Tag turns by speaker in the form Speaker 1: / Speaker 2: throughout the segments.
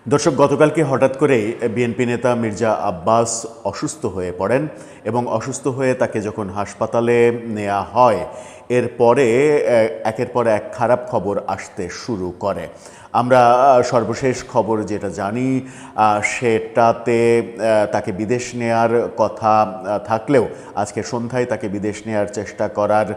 Speaker 1: দর্শক, গতকালকে হঠাৎ করেই বিএনপি নেতা মির্জা আব্বাস অসুস্থ হয়ে পড়েন এবং অসুস্থ হয়ে তাকে যখন হাসপাতালে নেওয়া হয় এরপরে একের পর এক খারাপ খবর আসতে শুরু করে। আমরা সর্বশেষ খবর যেটা জানি সেটাতে তাকে বিদেশ নেয়ার কথা থাকলেও আজকে সন্ধ্যায় তাকে বিদেশ নেয়ার চেষ্টা করার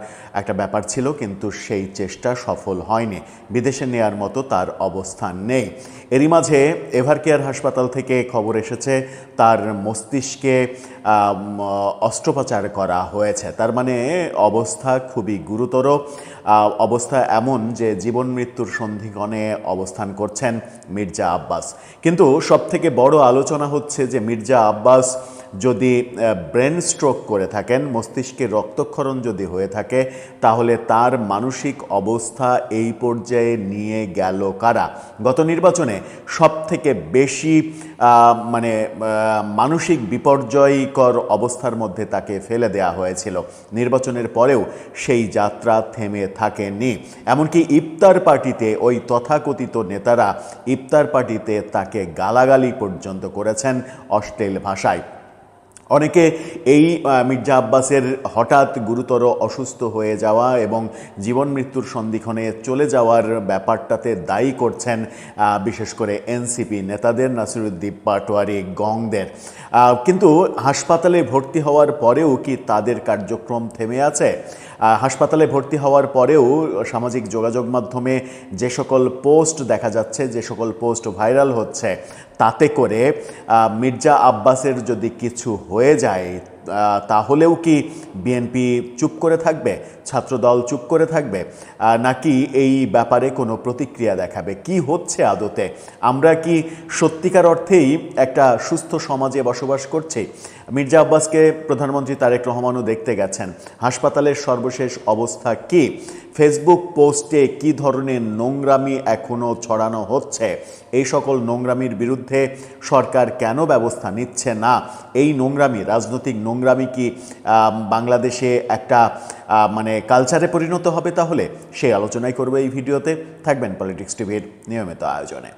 Speaker 1: একটা ব্যাপার ছিল, কিন্তু সেই চেষ্টা সফল হয়নি। বিদেশে নেয়ার মতো তার অবস্থান নেই। এরই মাঝে এভারকেয়ার হাসপাতাল থেকে খবর এসেছে তার মস্তিষ্কে অস্ত্রোপচার করা হয়েছে। তার মানে অবস্থা খুবই গুরুতর, অবস্থা এমন যে জীবন মৃত্যুর সন্ধিক্ষণে অবস্থান করছেন মির্জা আব্বাস। কিন্তু সবথেকে বড় আলোচনা হচ্ছে যে মির্জা আব্বাস যদি ব্রেন স্ট্রোক করে থাকেন, মস্তিষ্কে রক্তক্ষরণ যদি হয়ে থাকে, তাহলে তার মানসিক অবস্থা এই পর্যায়ে নিয়ে গেল কারা? গত নির্বাচনে সবথেকে বেশি মানসিক বিপর্যয়কর অবস্থার মধ্যে তাকে ফেলে দেয়া হয়েছিল। নির্বাচনের পরেও সেই যাত্রা থেমে থাকেনি। এমনকি ইফতার পার্টিতে ওই তথাকথিত নেতারা ইফতার পার্টিতে তাকে গালাগালি পর্যন্ত করেছেন অশ্লীল ভাষায়। অনেকে এই মির্জা আব্বাসের হঠাৎ গুরুতর অসুস্থ হয়ে যাওয়া এবং জীবন মৃত্যুর সন্ধিক্ষণে চলে যাওয়ার ব্যাপারটাতে দায়ী করছেন বিশেষ করে এনসিপি নেতাদের, নাসিরুদ্দিন পাটোয়ারি গংদের। কিন্তু হাসপাতালে ভর্তি হওয়ার পরেও কি তাদের কার্যক্রম থেমে আছে? হাসপাতালে ভর্তি হওয়ার পরেও সামাজিক যোগাযোগ মাধ্যমে যে সকল পোস্ট দেখা যাচ্ছে, যে সকল পোস্ট ভাইরাল হচ্ছে, তাতে করে মির্জা আব্বাসের যদি কিছু হয়ে যায় তাহলেও কি বিএনপি চুপ করে থাকবে, ছাত্রদল চুপ করে থাকবে, নাকি এই ব্যাপারে কোনো প্রতিক্রিয়া দেখাবে? কি হচ্ছে আদতে? আমরা কি সত্যিকার অর্থেই একটা সুস্থ সমাজে বসবাস করছি? মির্জা আব্বাসকে প্রধানমন্ত্রী তারেক রহমানও দেখতে গেছেন। হাসপাতালের সর্বশেষ অবস্থা কি? ফেসবুক পোস্টে কি ধরনের নোংরামি এখনও ছড়ানো হচ্ছে? এই সকল নোংরামির বিরুদ্ধে সরকার কেন ব্যবস্থা নিচ্ছে না? এই নোংরামি, রাজনৈতিক নোংরামি কি বাংলাদেশে একটা কালচারে পরিণত হবে? তাহলে সেই আলোচনাই করবে এই ভিডিওতে। থাকবেন পলিটিক্স টিভির নিয়মিত আয়োজনে।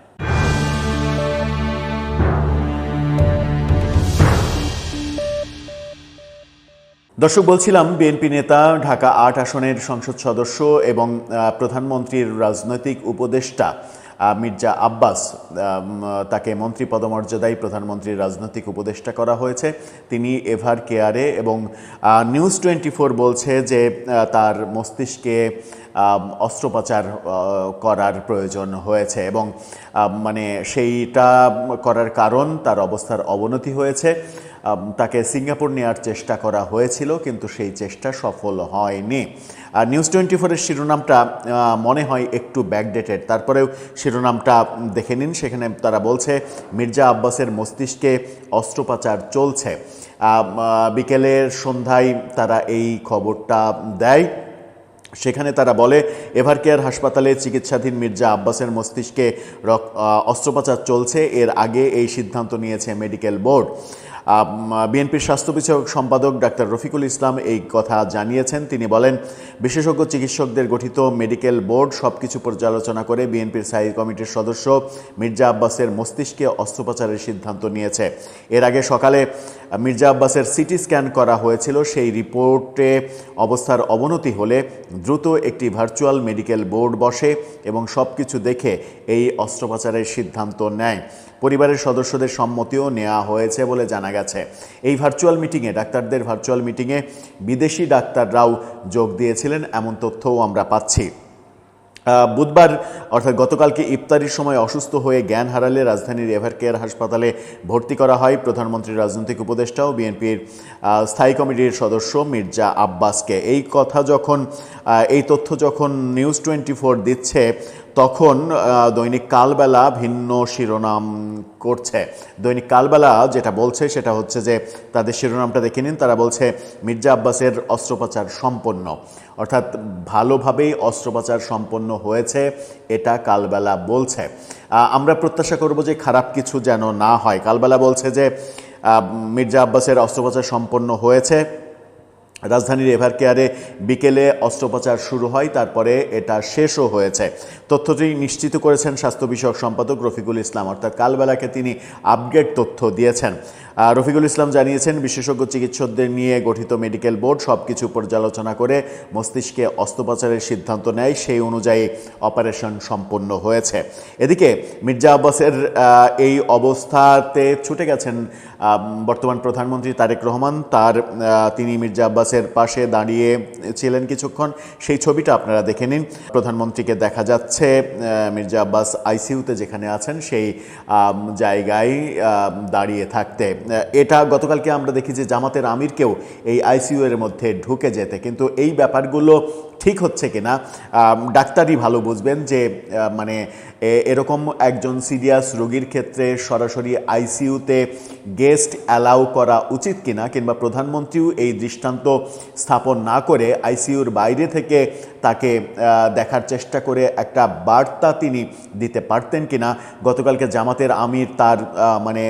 Speaker 1: দর্শক, বলছিলাম বিএনপি নেতা, ঢাকা ৮ আসনের সংসদ সদস্য এবং প্রধানমন্ত্রীর রাজনৈতিক উপদেষ্টা মির্জা আব্বাস, তাকে মন্ত্রী পদমর্যাদায় প্রধানমন্ত্রীর রাজনৈতিক উপদেষ্টা করা হয়েছে। তিনি এভার কেয়ারে এবং নিউজ 24 বলছে যে তার মস্তিষ্কে অস্ত্রোপচার করার প্রয়োজন হয়েছে এবং সেইটা করার কারণ তার অবস্থার অবনতি হয়েছে। তাকে সিঙ্গাপুর নেওয়ার চেষ্টা করা হয়েছিল, কিন্তু সেই চেষ্টা সফল হয়নি। আর নিউজ 24-এর শিরোনামটা মনে হয় একটু ব্যাকডেটেড, তারপরেও শিরোনামটা দেখে নিন। সেখানে তারা বলছে মির্জা আব্বাসের মস্তিষ্কে অস্ত্রোপচার চলছে। বিকেলের সন্ধ্যায় তারা এই খবরটা দেয়। সেখানে তারা বলে এভারকেয়ার হাসপাতালে চিকিৎসাধীন মির্জা আব্বাসের মস্তিষ্কে অস্ত্রোপচার চলছে। এর আগে এই সিদ্ধান্ত নিয়েছে মেডিকেল বোর্ড। বিএনপির স্বাস্থ্য বিষয়ক সম্পাদক ডাক্তার রফিকুল ইসলাম এই কথা জানিয়েছেন। তিনি বলেন, বিশেষজ্ঞ চিকিৎসকদের গঠিত মেডিকেল বোর্ড সবকিছু পর্যালোচনা করে বিএনপির স্থায়ী কমিটির সদস্য মির্জা আব্বাসের মস্তিষ্কে অস্ত্রোপচারের সিদ্ধান্ত নিয়েছে। এর আগে সকালে মির্জা আব্বাসের সিটি স্ক্যান করা হয়েছিল। সেই রিপোর্টে অবস্থার অবনতি হলে দ্রুত একটি ভার্চুয়াল মেডিকেল বোর্ড বসে এবং সব কিছু দেখে এই অস্ত্রোপচারের সিদ্ধান্ত নেয়। পরিবারের সদস্যদের সম্মতিও নেওয়া হয়েছে বলে জানা গেছে। এই ভার্চুয়াল মিটিংয়ে, ডাক্তারদের ভার্চুয়াল মিটিংয়ে বিদেশি ডাক্তাররাও যোগ দিয়েছিলেন, এমন তথ্যও আমরা পাচ্ছি। বুধবার অর্থাৎ গতকালকে ইফতারির সময় অসুস্থ হয়ে জ্ঞান হারালে রাজধানীর এভারকেয়ার হাসপাতালে ভর্তি করা হয় প্রধানমন্ত্রীর রাজনৈতিক উপদেষ্টা ও বিএনপির স্থায়ী কমিটির সদস্য মির্জা আব্বাসকে। এই তথ্য যখন নিউজ 24 দিচ্ছে, তখন দৈনিক কালবেলা ভিন্ন শিরোনাম করছে। দৈনিক কালবেলা যেটা বলছে সেটা হচ্ছে যে, তাদের শিরোনামটা দেখে নিন। তারা বলছে মির্জা আব্বাসের অস্ত্রোপচার সম্পন্ন, অর্থাৎ ভালোভাবেই অস্ত্রোপচার সম্পন্ন হয়েছে, এটা কালবেলা বলছে। আমরা প্রত্যাশা করব যে খারাপ কিছু যেন না হয়। কালবেলা বলছে যে মির্জা আব্বাসের অস্ত্রোপচার সম্পন্ন হয়েছে, রাজধানীর এভারকেয়ারে বিকেলে অস্ত্রোপচার শুরু হয়, তারপরে এটা শেষও হয়েছে। তথ্যটি নিশ্চিত করেছেন স্বাস্থ্য বিষয়ক সম্পাদক রফিকুল ইসলাম, অর্থাৎ কালবেলাকে তিনি আপডেট তথ্য দিয়েছেন। রফিকুল ইসলাম জানিয়েছেন, বিশেষজ্ঞ চিকিৎসকদের নিয়ে গঠিত মেডিকেল বোর্ড সব কিছু পর্যালোচনা করে মস্তিষ্কে অস্ত্রোপচারের সিদ্ধান্ত নেয়, সেই অনুযায়ী অপারেশন সম্পন্ন হয়েছে। এদিকে মির্জা আব্বাসের এই অবস্থাতে ছুটে গেছেন বর্তমান প্রধানমন্ত্রী তারেক রহমান। তিনি মির্জা আব্বাসের পাশে দাঁড়িয়ে ছিলেন কিছুক্ষণ, সেই ছবিটা আপনারা দেখে নিন। প্রধানমন্ত্রীকে দেখা যাচ্ছে মির্জা আব্বাস আইসিইউতে যেখানে আছেন সেই জায়গায় দাঁড়িয়ে থাকতে। এটা গতকালকে আমরা দেখি যে জামাতের আমিরকেও এই আইসিইউ এর মধ্যে ঢুকে যেতে, কিন্তু এই ব্যাপারগুলো ঠিক হচ্ছে কিনা ডাক্তারই ভালো বুঝবেন, যে মানে এরকম একজন সিরিয়াস রোগীর ক্ষেত্রে সরাসরি আইসিইউতে গেস্ট অ্যালাউ করা উচিত কিনা, কিংবা প্রধানমন্ত্রীও এই দৃষ্টান্ত স্থাপন না করে আইসিইউর বাইরে থেকে তাকে দেখার চেষ্টা করে একটা বার্তা তিনি দিতে পারতেন কিনা। গতকালকে জামাতের আমির তার মানে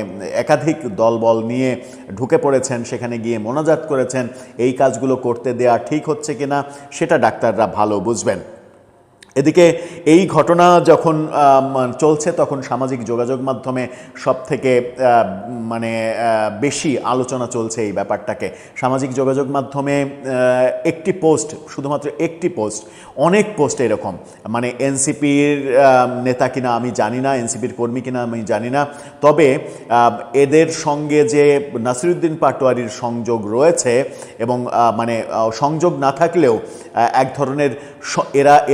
Speaker 1: একাধিক দলবল নিয়ে ঢুকে পড়েছেন, সেখানে গিয়ে মোনাজাত করেছেন। এই কাজগুলো করতে দেয়া ঠিক হচ্ছে কিনা সেটা ডাক্তাররা ভালো বুঝবেন। এদিকে এই ঘটনা যখন চলছে তখন সামাজিক যোগাযোগ মাধ্যমে সবথেকে মানে বেশি আলোচনা চলছে এই ব্যাপারটাকে। সামাজিক যোগাযোগ মাধ্যমে একটি পোস্ট, শুধুমাত্র একটি পোস্ট, অনেক পোস্ট এরকম, মানে এনসিপির নেতা কিনা আমি জানি না, এনসিপির কর্মী কিনা আমি জানি না, তবে এদের সঙ্গে যে নাসিরুদ্দিন পাটোয়ারির সংযোগ রয়েছে, এবং মানে সংযোগ না থাকলেও এক ধরনের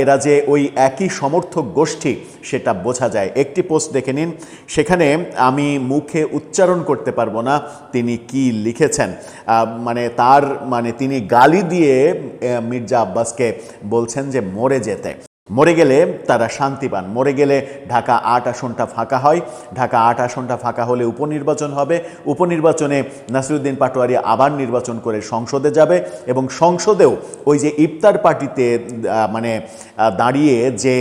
Speaker 1: এরা যে ওই একই সমর্থক গোষ্ঠী সেটা বোঝা যায়। একটি পোস্ট দেখে নিন, সেখানে আমি মুখে উচ্চারণ করতে পারবো না তিনি কি লিখেছেন। মানে তিনি গালি দিয়ে মির্জা আব্বাসকে বলছেন যে মরে যেতে, মরে গেলে তারা শান্তি পান, মরে গেলে ঢাকা ৮ আসনটা ফাঁকা হয়, ঢাকা ৮ আসনটা ফাঁকা হলে উপনির্বাচন হবে, উপনির্বাচনে নাসিরুদ্দিন পাটোয়ারি আবার নির্বাচন করে সংসদে যাবে, এবং সংসদেও ওই যে ইফতার পার্টিতে মানে দাঁড়িয়ে যে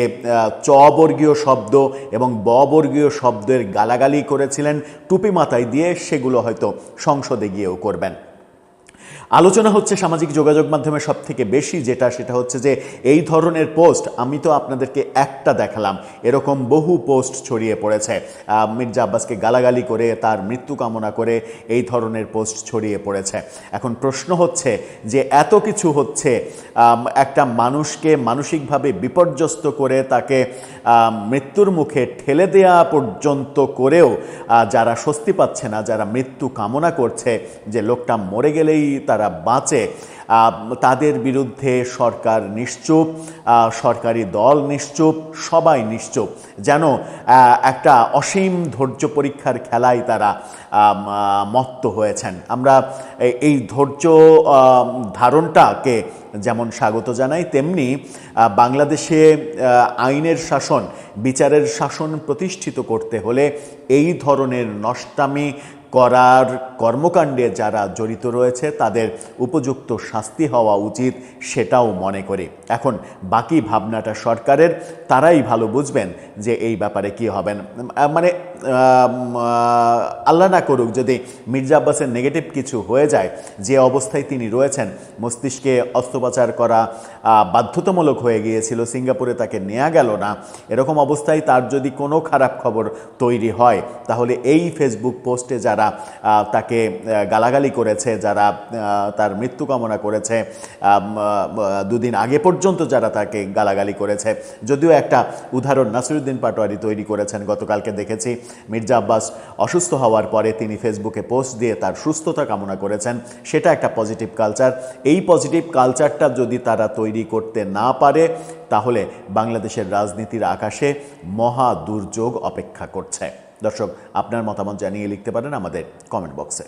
Speaker 1: চ বর্গীয় শব্দ এবং ব বর্গীয় শব্দের গালাগালি করেছিলেন টুপি মাথায় দিয়ে, সেগুলো হয়তো সংসদে গিয়েও করবেন। আলোচনা হচ্ছে সামাজিক যোগাযোগ মাধ্যমে সব থেকে বেশি সেটা হচ্ছে যে এই ধরনের পোস্ট, আমি তো আপনাদেরকে একটা দেখালাম, এরকম বহু পোস্ট ছড়িয়ে পড়েছে মির্জা আব্বাসকে গালাগালি করে, তার মৃত্যু কামনা করে এই ধরনের পোস্ট ছড়িয়ে পড়েছে। এখন প্রশ্ন হচ্ছে যে এত কিছু হচ্ছে, একটা মানুষকে মানসিকভাবে বিপর্যস্ত করে তাকে মৃত্যুর মুখে ঠেলে দেয়া পর্যন্ত করেও যারা স্বস্তি পাচ্ছে না, যারা মৃত্যু কামনা করছে যে লোকটা মরে গেলেই তারা বাঁচে, তাদের বিরুদ্ধে সরকার নিশ্চুপ, সরকারি দল নিশ্চুপ, সবাই নিশ্চুপ, যেন একটা অসীম ধৈর্য পরীক্ষার খেলায় তারা মত্ত হয়েছেন। আমরা এই ধৈর্য ধারণটাকে যেমন স্বাগত জানাই, তেমনি বাংলাদেশে আইনের শাসন, বিচারের শাসন প্রতিষ্ঠিত করতে হলে এই ধরনের নষ্টামি করার কর্মকাণ্ডে যারা জড়িত রয়েছে তাদের উপযুক্ত শাস্তি হওয়া উচিত, সেটাও মনে করি। এখন বাকি ভাবনাটা সরকারের, তারাই ভালো বুঝবেন যে এই ব্যাপারে কি হবেন। মানে আল্লাহ না করুক যদি মির্জা আব্বাসের নেগেটিভ কিছু হয়ে যায়, যে অবস্থায় তিনি রয়েছেন, মস্তিষ্কে অস্ত্রোপচার করা বাধ্যতামূলক হয়ে গিয়েছিল, সিঙ্গাপুরে তাকে নেওয়া গেল না, এরকম অবস্থায় তার যদি কোনো খারাপ খবর তৈরি হয়, তাহলে এই ফেসবুক পোস্টে যারা তাকে গালাগালি করেছে, যারা তার মৃত্যু কামনা করেছে, দুদিন আগে পর্যন্ত যারা তাকে গালাগালি করেছে, যদিও একটা উদাহরণ নাসিরুদ্দিন পাটোয়ারি তৈরি করেছেন, গতকালকে দেখেছি মির্জা আব্বাস অসুস্থ হওয়ার পরে তিনি ফেসবুকে পোস্ট দিয়ে তার সুস্থতা কামনা করেছেন, সেটা একটা পজিটিভ কালচার। এই পজিটিভ কালচারটা যদি তারা তৈরি করতে না পারে, তাহলে বাংলাদেশের রাজনীতির আকাশে মহা দুর্যোগ অপেক্ষা করছে। দর্শক, আপনার মতামত জানিয়ে লিখতে পারেন আমাদের কমেন্ট বক্সে।